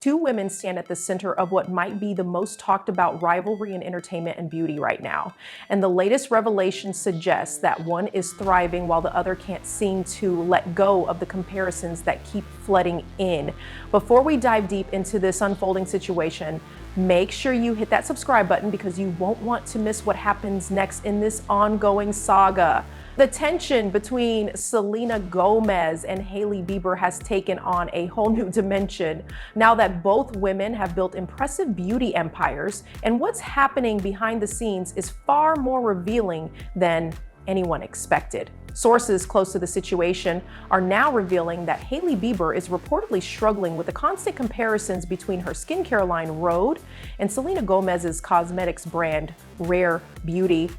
Two women stand at the center of what might be the most talked about rivalry in entertainment and beauty right now. And the latest revelation suggests that one is thriving while the other can't seem to let go of the comparisons that keep flooding in. Before we dive deep into this unfolding situation, make sure you hit that subscribe button because you won't want to miss what happens next in this ongoing saga. The tension between Selena Gomez and Hailey Bieber has taken on a whole new dimension now that both women have built impressive beauty empires, and what's happening behind the scenes is far more revealing than anyone expected. Sources close to the situation are now revealing that Hailey Bieber is reportedly struggling with the constant comparisons between her skincare line Rhode and Selena Gomez's cosmetics brand Rare Beauty.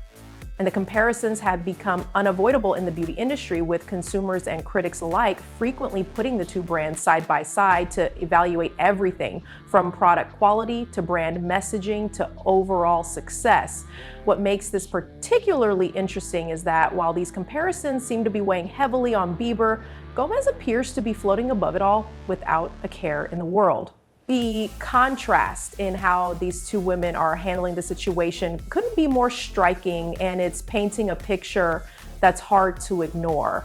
And the comparisons have become unavoidable in the beauty industry, with consumers and critics alike frequently putting the two brands side by side to evaluate everything from product quality to brand messaging to overall success. What makes this particularly interesting is that while these comparisons seem to be weighing heavily on Bieber, Gomez appears to be floating above it all without a care in the world. The contrast in how these two women are handling the situation couldn't be more striking, and it's painting a picture that's hard to ignore.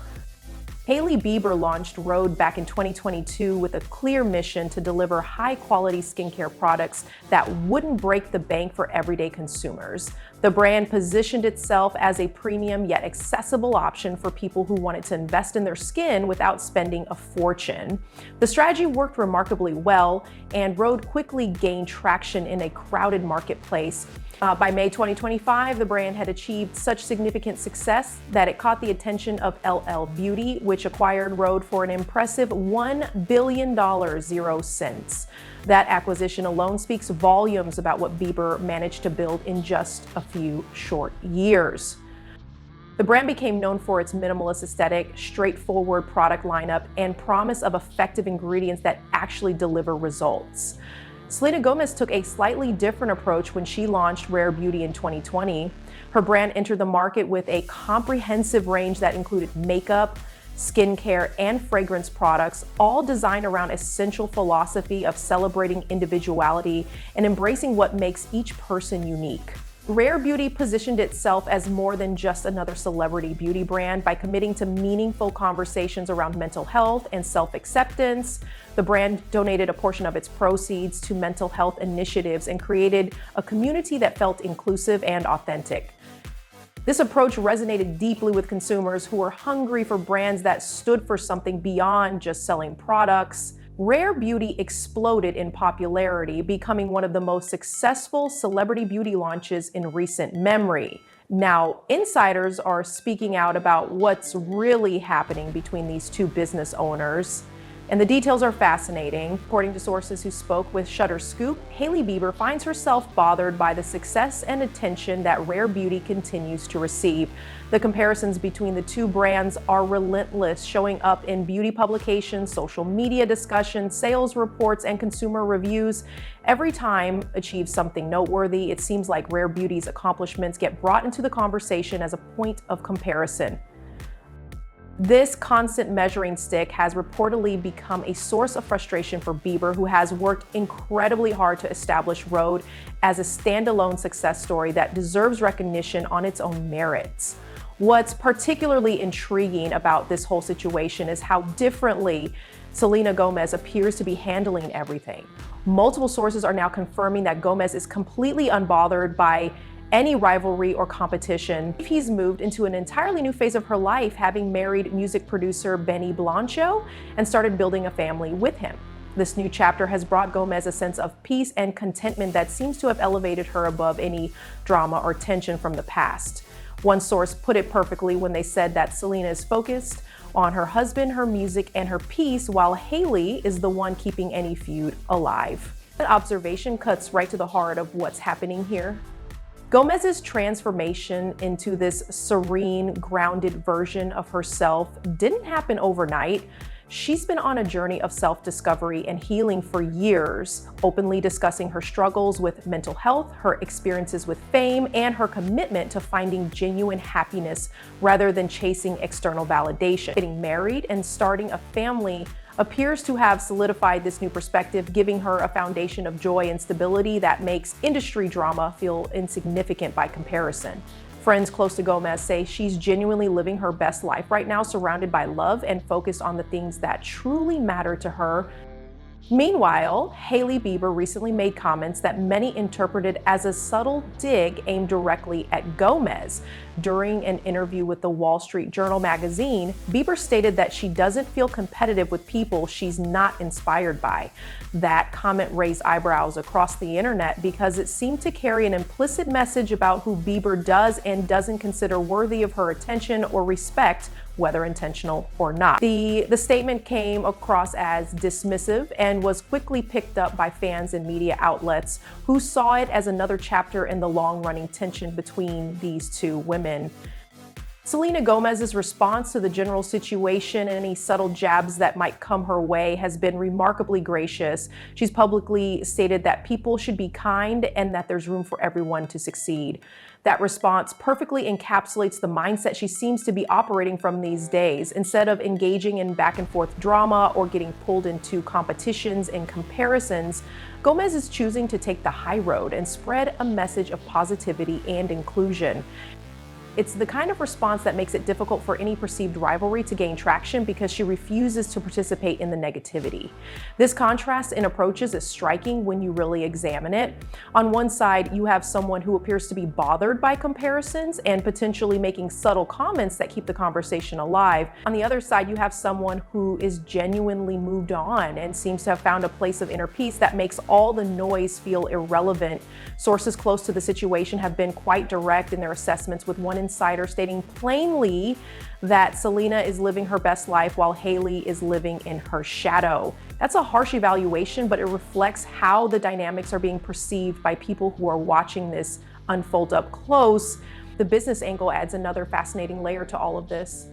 Hailey Bieber launched Rhode back in 2022 with a clear mission to deliver high-quality skincare products that wouldn't break the bank for everyday consumers. The brand positioned itself as a premium yet accessible option for people who wanted to invest in their skin without spending a fortune. The strategy worked remarkably well, and Rhode quickly gained traction in a crowded marketplace. By May 2025, the brand had achieved such significant success that it caught the attention of LL Beauty, which acquired Rhode for an impressive $1 billion 0 cents. That acquisition alone speaks volumes about what Bieber managed to build in just a few short years. The brand became known for its minimalist aesthetic, straightforward product lineup, and promise of effective ingredients that actually deliver results. Selena Gomez took a slightly different approach when she launched Rare Beauty in 2020. Her brand entered the market with a comprehensive range that included makeup, skincare, and fragrance products, all designed around a central philosophy of celebrating individuality and embracing what makes each person unique. Rare Beauty positioned itself as more than just another celebrity beauty brand by committing to meaningful conversations around mental health and self-acceptance. The brand donated a portion of its proceeds to mental health initiatives and created a community that felt inclusive and authentic. This approach resonated deeply with consumers who were hungry for brands that stood for something beyond just selling products. Rare Beauty exploded in popularity, becoming one of the most successful celebrity beauty launches in recent memory. Now, insiders are speaking out about what's really happening between these two business owners, and the details are fascinating. According to sources who spoke with Shutter Scoop, Hailey Bieber finds herself bothered by the success and attention that Rare Beauty continues to receive. The comparisons between the two brands are relentless, showing up in beauty publications, social media discussions, sales reports, and consumer reviews. Every time achieves something noteworthy, it seems like Rare Beauty's accomplishments get brought into the conversation as a point of comparison. This constant measuring stick has reportedly become a source of frustration for Bieber, who has worked incredibly hard to establish Rhode as a standalone success story that deserves recognition on its own merits. What's particularly intriguing about this whole situation is how differently Selena Gomez appears to be handling everything. Multiple sources are now confirming that Gomez is completely unbothered by any rivalry or competition. He's moved into an entirely new phase of her life, having married music producer Benny Blanco and started building a family with him. This new chapter has brought Gomez a sense of peace and contentment that seems to have elevated her above any drama or tension from the past. One source put it perfectly when they said that Selena is focused on her husband, her music, and her peace, while Hailey is the one keeping any feud alive. That observation cuts right to the heart of what's happening here. Gomez's transformation into this serene, grounded version of herself didn't happen overnight. She's been on a journey of self-discovery and healing for years, openly discussing her struggles with mental health, her experiences with fame, and her commitment to finding genuine happiness rather than chasing external validation. Getting married and starting a family appears to have solidified this new perspective, giving her a foundation of joy and stability that makes industry drama feel insignificant by comparison. Friends close to Gomez say she's genuinely living her best life right now, surrounded by love and focused on the things that truly matter to her. Meanwhile, Hailey Bieber recently made comments that many interpreted as a subtle dig aimed directly at Gomez. During an interview with the Wall Street Journal magazine, Bieber stated that she doesn't feel competitive with people she's not inspired by. That comment raised eyebrows across the internet because it seemed to carry an implicit message about who Bieber does and doesn't consider worthy of her attention or respect, whether intentional or not. The statement came across as dismissive and was quickly picked up by fans and media outlets who saw it as another chapter in the long-running tension between these two women. Selena Gomez's response to the general situation and any subtle jabs that might come her way has been remarkably gracious. She's publicly stated that people should be kind and that there's room for everyone to succeed. That response perfectly encapsulates the mindset she seems to be operating from these days. Instead of engaging in back and forth drama or getting pulled into competitions and comparisons, Gomez is choosing to take the high road and spread a message of positivity and inclusion. It's the kind of response that makes it difficult for any perceived rivalry to gain traction because she refuses to participate in the negativity. This contrast in approaches is striking when you really examine it. On one side, you have someone who appears to be bothered by comparisons and potentially making subtle comments that keep the conversation alive. On the other side, you have someone who is genuinely moved on and seems to have found a place of inner peace that makes all the noise feel irrelevant. Sources close to the situation have been quite direct in their assessments, with one insider stating plainly that Selena is living her best life while Hailey is living in her shadow. That's a harsh evaluation, but it reflects how the dynamics are being perceived by people who are watching this unfold up close. The business angle adds another fascinating layer to all of this.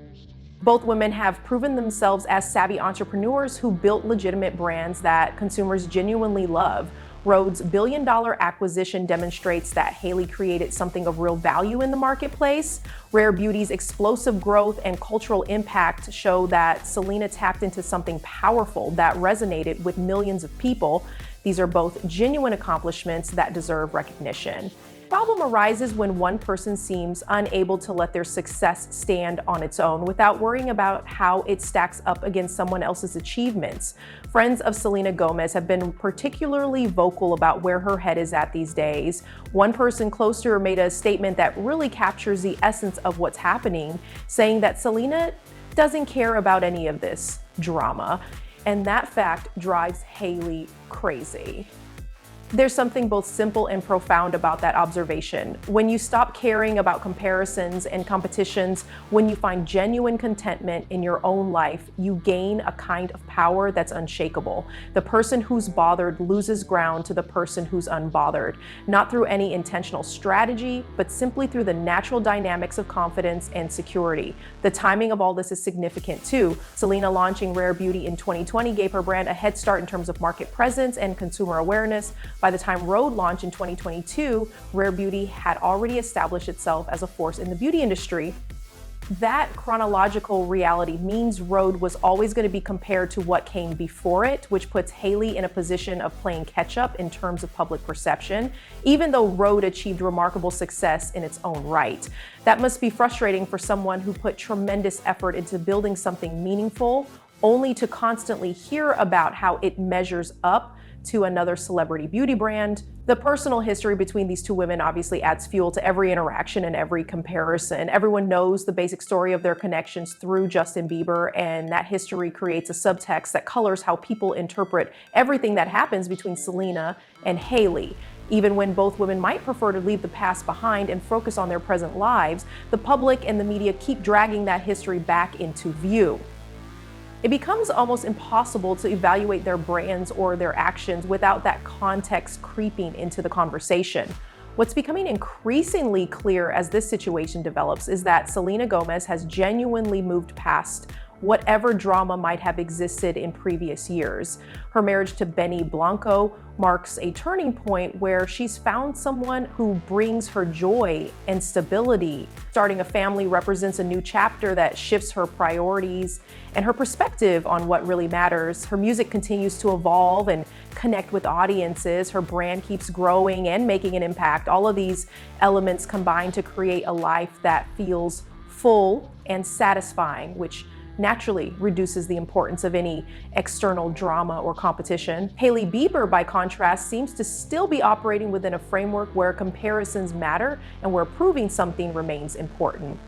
Both women have proven themselves as savvy entrepreneurs who built legitimate brands that consumers genuinely love. Rhode's billion-dollar acquisition demonstrates that Hailey created something of real value in the marketplace. Rare Beauty's explosive growth and cultural impact show that Selena tapped into something powerful that resonated with millions of people. These are both genuine accomplishments that deserve recognition. The problem arises when one person seems unable to let their success stand on its own without worrying about how it stacks up against someone else's achievements. Friends of Selena Gomez have been particularly vocal about where her head is at these days. One person close to her made a statement that really captures the essence of what's happening, saying that Selena doesn't care about any of this drama, and that fact drives Hailey crazy. There's something both simple and profound about that observation. When you stop caring about comparisons and competitions, when you find genuine contentment in your own life, you gain a kind of power that's unshakable. The person who's bothered loses ground to the person who's unbothered, not through any intentional strategy, but simply through the natural dynamics of confidence and security. The timing of all this is significant too. Selena launching Rare Beauty in 2020 gave her brand a head start in terms of market presence and consumer awareness. By the time Rhode launched in 2022, Rare Beauty had already established itself as a force in the beauty industry. That chronological reality means Rhode was always going to be compared to what came before it, which puts Hailey in a position of playing catch up in terms of public perception, even though Rhode achieved remarkable success in its own right. That must be frustrating for someone who put tremendous effort into building something meaningful, only to constantly hear about how it measures up to another celebrity beauty brand. The personal history between these two women obviously adds fuel to every interaction and every comparison. Everyone knows the basic story of their connections through Justin Bieber, and that history creates a subtext that colors how people interpret everything that happens between Selena and Hailey. Even when both women might prefer to leave the past behind and focus on their present lives, the public and the media keep dragging that history back into view. It becomes almost impossible to evaluate their brands or their actions without that context creeping into the conversation. What's becoming increasingly clear as this situation develops is that Selena Gomez has genuinely moved past whatever drama might have existed in previous years. Her marriage to Blanco marks a turning point where she's found someone who brings her joy and stability. Starting a family represents a new chapter that shifts her priorities and her perspective on what really matters. Her music continues to evolve and connect with audiences. Her brand keeps growing and making an impact. All of these elements combine to create a life that feels full and satisfying, which naturally reduces the importance of any external drama or competition. Hailey Bieber, by contrast, seems to still be operating within a framework where comparisons matter and where proving something remains important.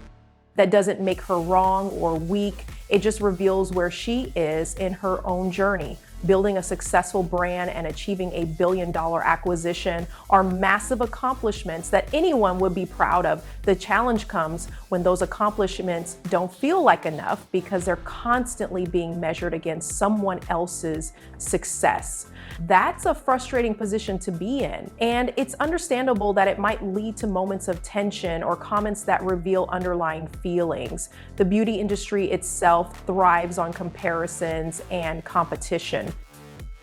That doesn't make her wrong or weak. It just reveals where she is in her own journey. Building a successful brand and achieving a billion-dollar acquisition are massive accomplishments that anyone would be proud of. The challenge comes when those accomplishments don't feel like enough because they're constantly being measured against someone else's success. That's a frustrating position to be in, and it's understandable that it might lead to moments of tension or comments that reveal underlying feelings. The beauty industry itself thrives on comparisons and competition.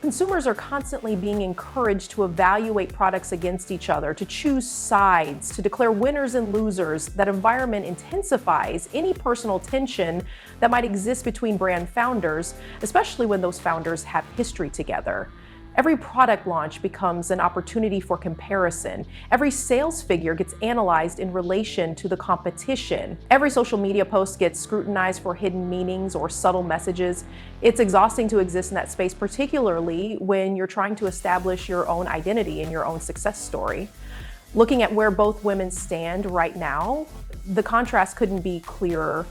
Consumers are constantly being encouraged to evaluate products against each other, to choose sides, to declare winners and losers. That environment intensifies any personal tension that might exist between brand founders, especially when those founders have history together. Every product launch becomes an opportunity for comparison. Every sales figure gets analyzed in relation to the competition. Every social media post gets scrutinized for hidden meanings or subtle messages. It's exhausting to exist in that space, particularly when you're trying to establish your own identity and your own success story. Looking at where both women stand right now, the contrast couldn't be clearer.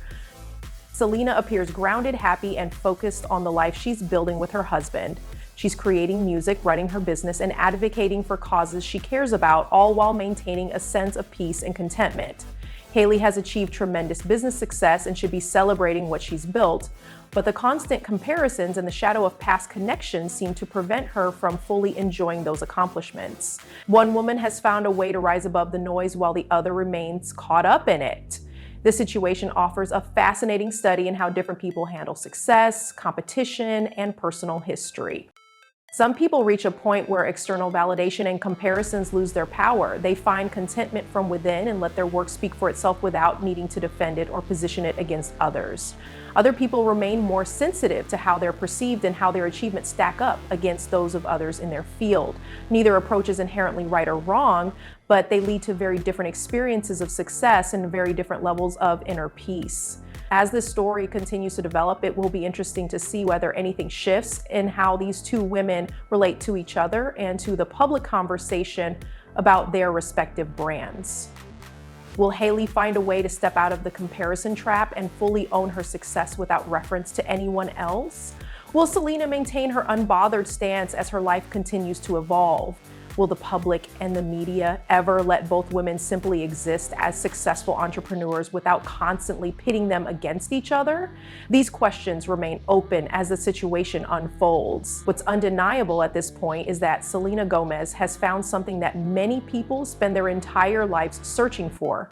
Selena appears grounded, happy, and focused on the life she's building with her husband. She's creating music, running her business, and advocating for causes she cares about, all while maintaining a sense of peace and contentment. Hailey has achieved tremendous business success and should be celebrating what she's built, but the constant comparisons and the shadow of past connections seem to prevent her from fully enjoying those accomplishments. One woman has found a way to rise above the noise while the other remains caught up in it. This situation offers a fascinating study in how different people handle success, competition, and personal history. Some people reach a point where external validation and comparisons lose their power. They find contentment from within and let their work speak for itself without needing to defend it or position it against others. Other people remain more sensitive to how they're perceived and how their achievements stack up against those of others in their field. Neither approach is inherently right or wrong, but they lead to very different experiences of success and very different levels of inner peace. As this story continues to develop, it will be interesting to see whether anything shifts in how these two women relate to each other and to the public conversation about their respective brands. Will Hailey find a way to step out of the comparison trap and fully own her success without reference to anyone else? Will Selena maintain her unbothered stance as her life continues to evolve? Will the public and the media ever let both women simply exist as successful entrepreneurs without constantly pitting them against each other? These questions remain open as the situation unfolds. What's undeniable at this point is that Selena Gomez has found something that many people spend their entire lives searching for.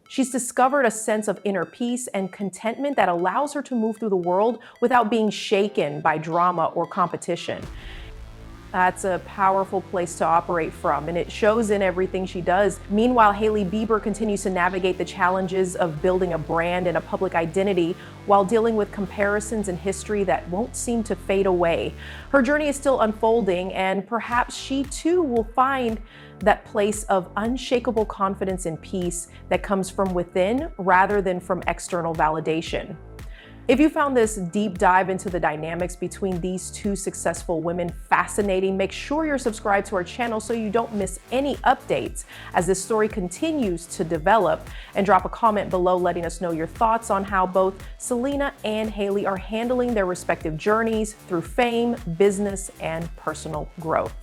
She's discovered a sense of inner peace and contentment that allows her to move through the world without being shaken by drama or competition. That's a powerful place to operate from, and it shows in everything she does. Meanwhile, Hailey Bieber continues to navigate the challenges of building a brand and a public identity while dealing with comparisons in history that won't seem to fade away. Her journey is still unfolding, and perhaps she too will find that place of unshakable confidence and peace that comes from within rather than from external validation. If you found this deep dive into the dynamics between these two successful women fascinating, make sure you're subscribed to our channel so you don't miss any updates as this story continues to develop, and drop a comment below letting us know your thoughts on how both Selena and Hailey are handling their respective journeys through fame, business, and personal growth.